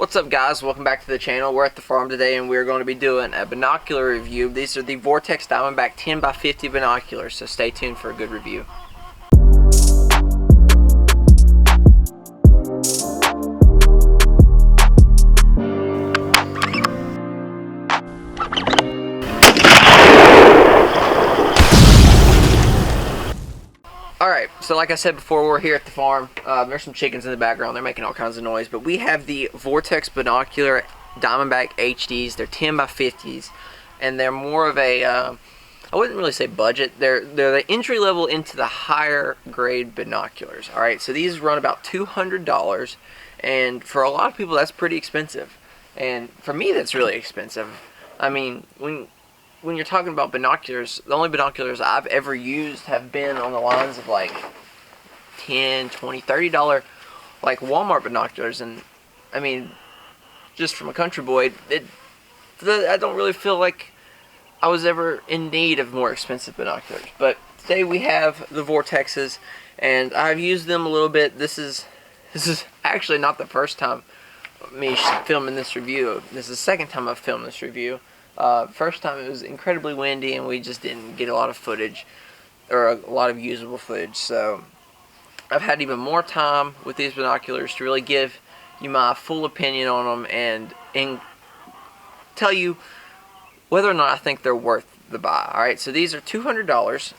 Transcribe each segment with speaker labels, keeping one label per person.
Speaker 1: What's up, guys? Welcome back to the channel. We're at the farm today and we're going to be doing a binocular review. These are the Vortex Diamondback 10x50 binoculars, so stay tuned for a good review. Alright, so like I said before, we're here at the farm. There's some chickens in the background. They're making all kinds of noise. But we have the Vortex Binocular Diamondback HDs. They're 10x50s. And they're more of a, I wouldn't really say budget. They're the entry level into the higher grade binoculars. Alright, so these run about $200. And for a lot of people, that's pretty expensive. And for me, that's really expensive. I mean, when you're talking about binoculars, the only binoculars I've ever used have been on the lines of like $10, $20, $30 like Walmart binoculars. And I mean, just from a country boy, I don't really feel like I was ever in need of more expensive binoculars. But today we have the Vortexes, and I've used them a little bit. This is actually not the first time me filming this review. This is the second time I've filmed this review. First time it was incredibly windy and we just didn't get a lot of footage, or a lot of usable footage. So I've had even more time with these binoculars to really give you my full opinion on them and tell you whether or not I think they're worth the buy. Alright, so these are $200.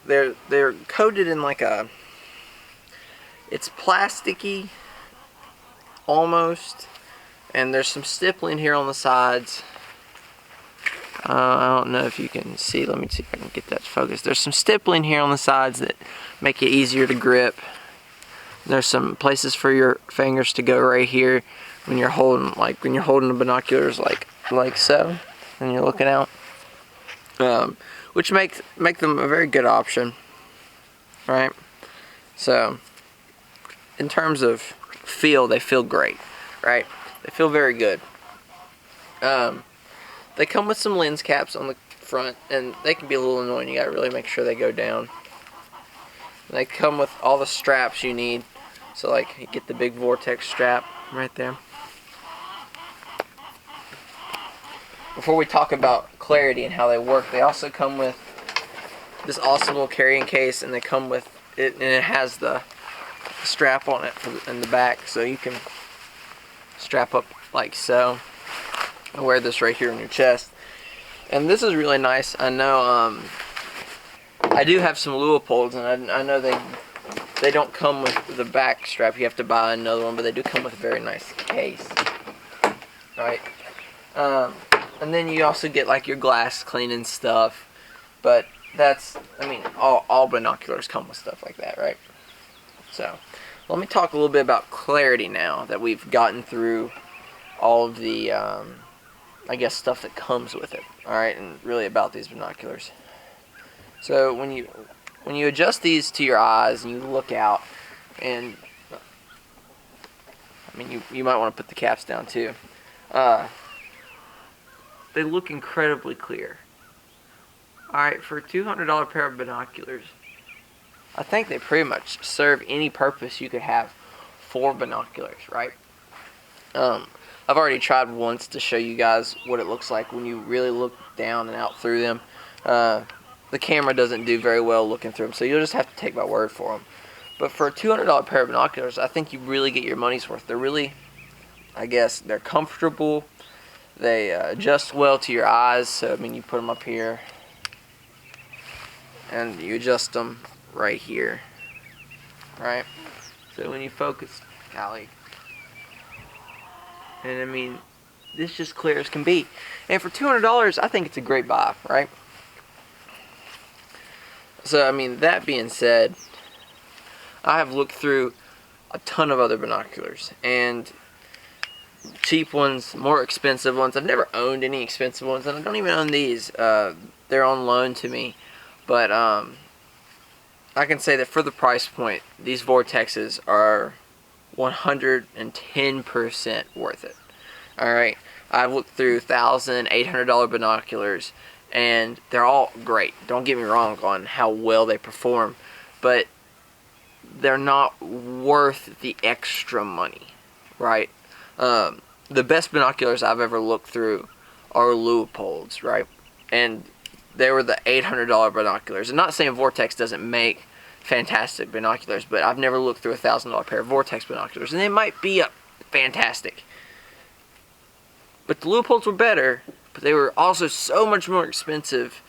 Speaker 1: They're coated in like it's plasticky almost, and there's some stippling here on the sides. I don't know if you can see. Let me see if I can get that focused. There's some stippling here on the sides that make it easier to grip. There's some places for your fingers to go right here when you're holding, the binoculars like so, and you're looking out, which make them a very good option, right? So in terms of feel, they feel great, right? They feel very good. They come with some lens caps on the front, and they can be a little annoying. You gotta really make sure they go down. And they come with all the straps you need. So like, you get the big Vortex strap right there. Before we talk about clarity and how they work, they also come with this awesome little carrying case, and they come with it, and it has the strap on it in the back, so you can strap up like so. I wear this right here on your chest, and this is really nice. I know I do have some Leopolds, and I know they don't come with the back strap. You have to buy another one, but they do come with a very nice case. Alright, and then you also get like your glass cleaning stuff, but that's, I mean, all binoculars come with stuff like that, right? So let me talk a little bit about clarity now that we've gotten through all of the I guess stuff that comes with it. Alright, and really about these binoculars. So when you adjust these to your eyes and you look out, and I mean, you might want to put the caps down too. They look incredibly clear. Alright, for a $200 pair of binoculars, I think they pretty much serve any purpose you could have for binoculars, right? I've already tried once to show you guys what it looks like when you really look down and out through them. The camera doesn't do very well looking through them, so you'll just have to take my word for them. But for a $200 pair of binoculars, I think you really get your money's worth. They're really, I guess, they're comfortable. They adjust well to your eyes. So I mean, you put them up here, and you adjust them right here, right? So when you focus, golly. And I mean, this just clear as can be. And for $200, I think it's a great buy, right? So I mean, that being said, I have looked through a ton of other binoculars, and cheap ones, more expensive ones. I've never owned any expensive ones, and I don't even own these. They're on loan to me. But I can say that for the price point, these Vortexes are 110% worth it. Alright, I've looked through $1,000, $800 binoculars, and they're all great. Don't get me wrong on how well they perform, but they're not worth the extra money, right? The best binoculars I've ever looked through are Leopold's, right? And they were the $800 binoculars. I'm not saying Vortex doesn't make fantastic binoculars, but I've never looked through a $1,000 pair of Vortex binoculars, and they might be fantastic. But the Leopold's were better, but they were also so much more expensive,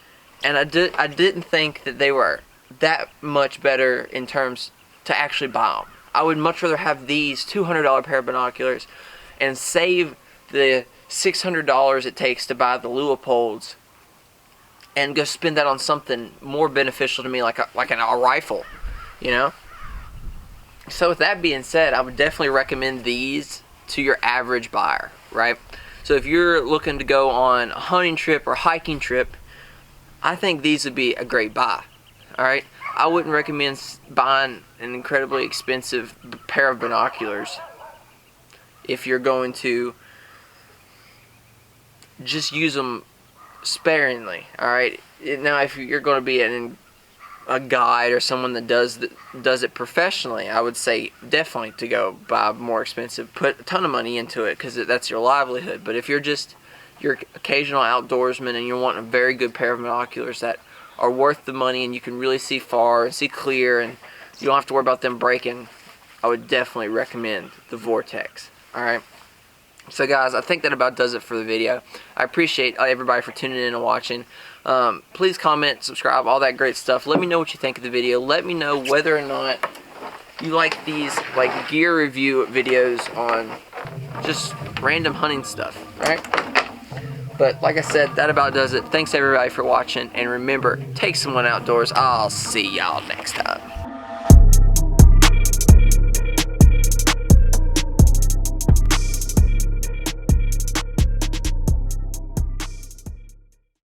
Speaker 1: and I didn't think that they were that much better in terms to actually buy them. I would much rather have these $200 pair of binoculars and save the $600 it takes to buy the Leopold's and go spend that on something more beneficial to me, like a rifle, you know? So with that being said, I would definitely recommend these to your average buyer, right? So if you're looking to go on a hunting trip or hiking trip, I think these would be a great buy, all right? I wouldn't recommend buying an incredibly expensive pair of binoculars if you're going to just use them sparingly, all right? Now, if you're going to be a guide or someone that does it professionally, I would say definitely to go buy more expensive, put a ton of money into it, because that's your livelihood. But if you're just your occasional outdoorsman and you're wanting a very good pair of binoculars that are worth the money and you can really see far and see clear and you don't have to worry about them breaking, I would definitely recommend the Vortex. Alright, so guys, I think that about does it for the video. I appreciate everybody for tuning in and watching. Please comment, subscribe, all that great stuff. Let me know what you think of the video. Let me know whether or not you like these gear review videos on just random hunting stuff, right? But like I said, that about does it. Thanks everybody for watching, and remember, take someone outdoors. I'll see y'all next time.